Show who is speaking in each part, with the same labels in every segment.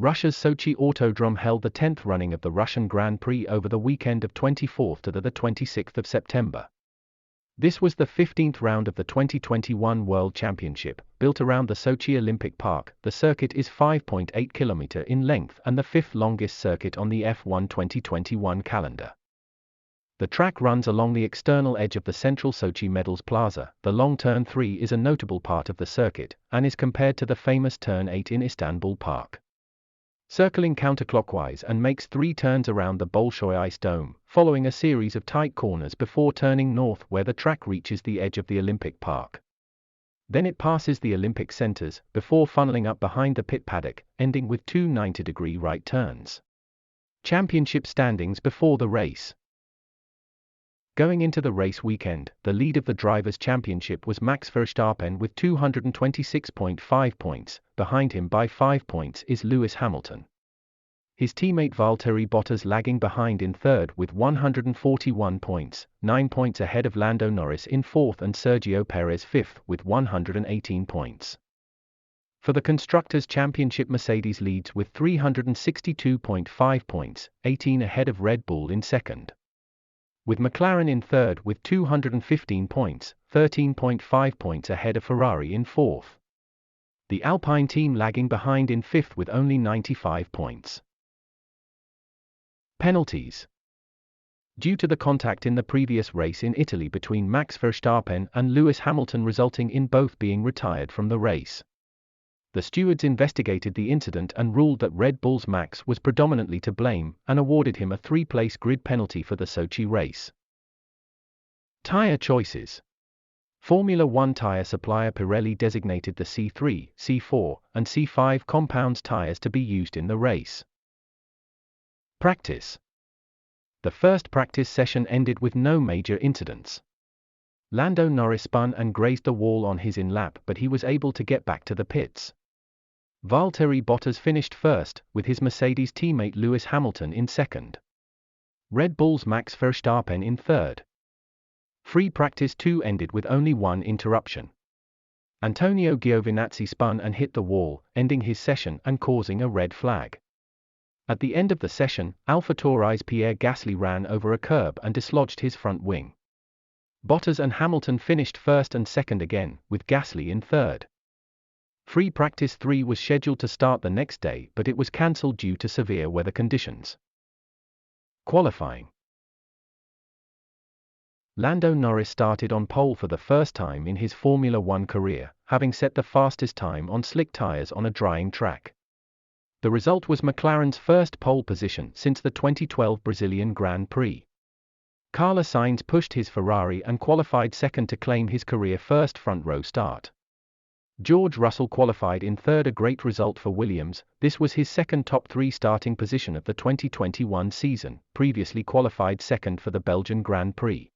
Speaker 1: Russia's Sochi Autodrome held the 10th running of the Russian Grand Prix over the weekend of 24th to the 26th of September. This was the 15th round of the 2021 World Championship, built around the Sochi Olympic Park. The circuit is 5.8 km in length and the fifth longest circuit on the F1 2021 calendar. The track runs along the external edge of the central Sochi Medals Plaza. The long Turn 3 is a notable part of the circuit, and is compared to the famous Turn 8 in Istanbul Park. Circling counterclockwise and makes 3 turns around the Bolshoi Ice Dome, following a series of tight corners before turning north where the track reaches the edge of the Olympic Park. Then it passes the Olympic Centers, before funneling up behind the pit paddock, ending with 2 90-degree right turns. Championship standings before the race. Going into the race weekend, the lead of the Drivers' Championship was Max Verstappen with 226.5 points, behind him by 5 points is Lewis Hamilton. His teammate Valtteri Bottas lagging behind in third with 141 points, 9 points ahead of Lando Norris in fourth and Sergio Perez fifth with 118 points. For the Constructors' Championship, Mercedes leads with 362.5 points, 18 ahead of Red Bull in second, with McLaren in third with 215 points, 13.5 points ahead of Ferrari in fourth. The Alpine team lagging behind in fifth with only 95 points. Penalties. Due to the contact in the previous race in Italy between Max Verstappen and Lewis Hamilton resulting in both being retired from the race, the stewards investigated the incident and ruled that Red Bull's Max was predominantly to blame, and awarded him a 3-place grid penalty for the Sochi race. Tire choices. Formula One tire supplier Pirelli designated the C3, C4, and C5 compounds tires to be used in the race. Practice. The first practice session ended with no major incidents. Lando Norris spun and grazed the wall on his in-lap, but he was able to get back to the pits. Valtteri Bottas finished first, with his Mercedes teammate Lewis Hamilton in second. Red Bull's Max Verstappen in third. Free practice 2 ended with only one interruption. Antonio Giovinazzi spun and hit the wall, ending his session and causing a red flag. At the end of the session, AlphaTauri's Pierre Gasly ran over a curb and dislodged his front wing. Bottas and Hamilton finished first and second again, with Gasly in third. Free practice 3 was scheduled to start the next day, but it was cancelled due to severe weather conditions. Qualifying. Lando Norris started on pole for the first time in his Formula One career, having set the fastest time on slick tires on a drying track. The result was McLaren's first pole position since the 2012 Brazilian Grand Prix. Carlos Sainz pushed his Ferrari and qualified second to claim his career first front row start. George Russell qualified in third, a great result for Williams. This was his second top 3 starting position of the 2021 season, previously qualified second for the Belgian Grand Prix.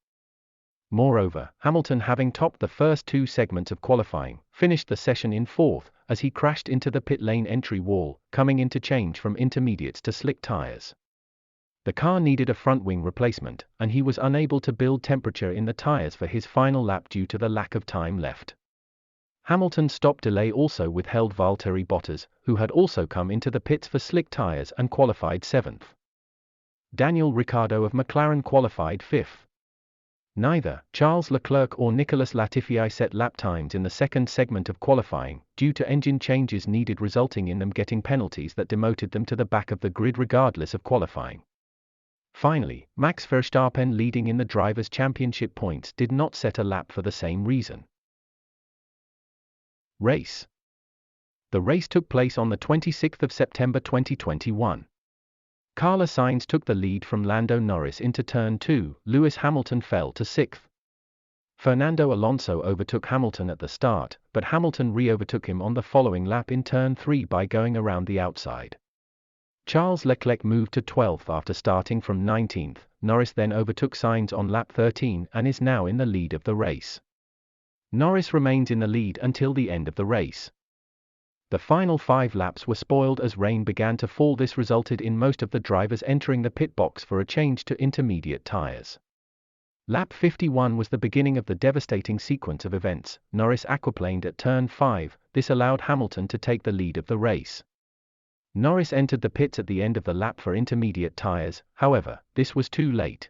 Speaker 1: Moreover, Hamilton, having topped the first 2 segments of qualifying, finished the session in fourth, as he crashed into the pit lane entry wall, coming in to change from intermediates to slick tires. The car needed a front wing replacement, and he was unable to build temperature in the tires for his final lap due to the lack of time left. Hamilton's stop delay also withheld Valtteri Bottas, who had also come into the pits for slick tires and qualified 7th. Daniel Ricciardo of McLaren qualified 5th. Neither Charles Leclerc or Nicolas Latifi set lap times in the second segment of qualifying, due to engine changes needed, resulting in them getting penalties that demoted them to the back of the grid regardless of qualifying. Finally, Max Verstappen, leading in the Drivers' Championship points, did not set a lap for the same reason. Race. The race took place on the 26th of September 2021. Carlos Sainz took the lead from Lando Norris into turn 2, Lewis Hamilton fell to 6th. Fernando Alonso overtook Hamilton at the start, but Hamilton re-overtook him on the following lap in turn 3 by going around the outside. Charles Leclerc moved to 12th after starting from 19th. Norris then overtook Sainz on lap 13 and is now in the lead of the race. Norris remains in the lead until the end of the race. The final 5 laps were spoiled as rain began to fall. This resulted in most of the drivers entering the pit box for a change to intermediate tires. Lap 51 was the beginning of the devastating sequence of events. Norris aquaplaned at turn 5, this allowed Hamilton to take the lead of the race. Norris entered the pits at the end of the lap for intermediate tyres, however, this was too late.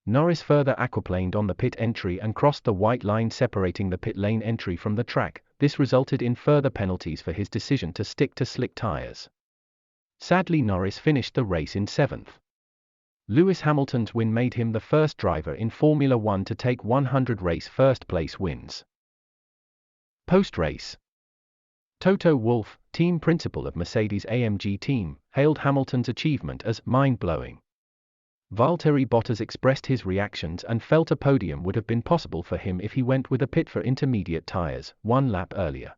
Speaker 1: Norris further aquaplaned on the pit entry and crossed the white line separating the pit lane entry from the track. This resulted in further penalties for his decision to stick to slick tyres. Sadly, Norris finished the race in 7th. Lewis Hamilton's win made him the first driver in Formula One to take 100 race first-place wins. Post-race, Toto Wolff, team principal of Mercedes-AMG team, hailed Hamilton's achievement as mind-blowing. Valtteri Bottas expressed his reactions and felt a podium would have been possible for him if he went with a pit for intermediate tyres, 1 lap earlier.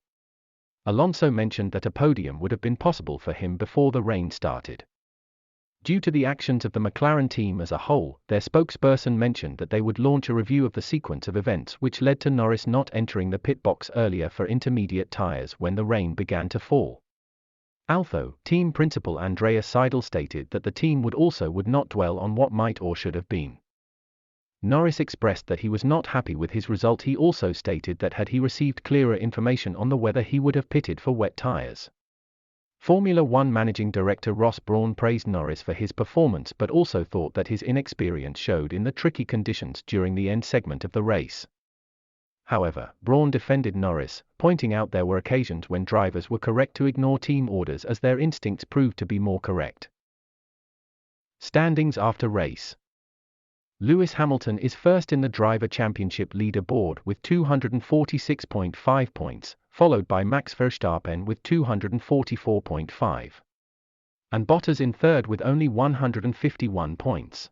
Speaker 1: Alonso mentioned that a podium would have been possible for him before the rain started. Due to the actions of the McLaren team as a whole, their spokesperson mentioned that they would launch a review of the sequence of events which led to Norris not entering the pit box earlier for intermediate tyres when the rain began to fall. Although, team principal Andrea Seidel stated that the team would not dwell on what might or should have been. Norris expressed that he was not happy with his result. He also stated that had he received clearer information on the weather he would have pitted for wet tyres. Formula One Managing Director Ross Brawn praised Norris for his performance but also thought that his inexperience showed in the tricky conditions during the end segment of the race. However, Brawn defended Norris, pointing out there were occasions when drivers were correct to ignore team orders as their instincts proved to be more correct. Standings after race. Lewis Hamilton is first in the Driver Championship leaderboard with 246.5 points, followed by Max Verstappen with 244.5. And Bottas in third with only 151 points.